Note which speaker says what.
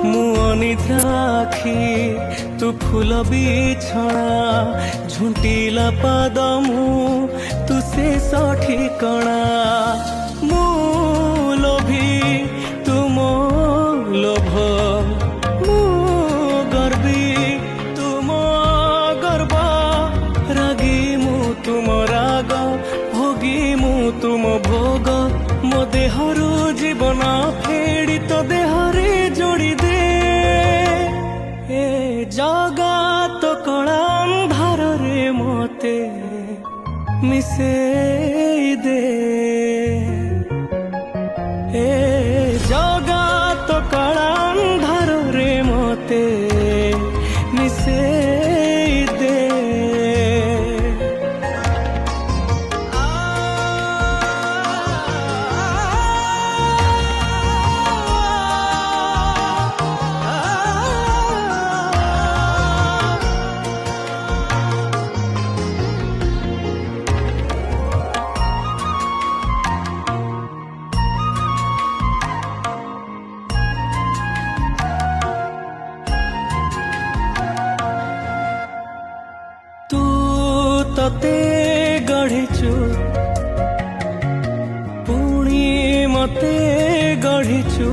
Speaker 1: मु अनिद्रा आखि तू फूल बिछଣା झुंटिला पाद मु तू शेष ठिकଣା मु लोभी तू मो लोभ मु गर्वी तू मो गर्व रागी मु तुम राग भोगी मु तुम भोग मो देहरु जीवन फेड़ी तो देहरे जोड़ी दे ए जगत कला अंधार रे मते मिसे दे ए जगत कला अंधार रे मते मिसे दे तते गढ़िचु पुणी मते गढ़िचु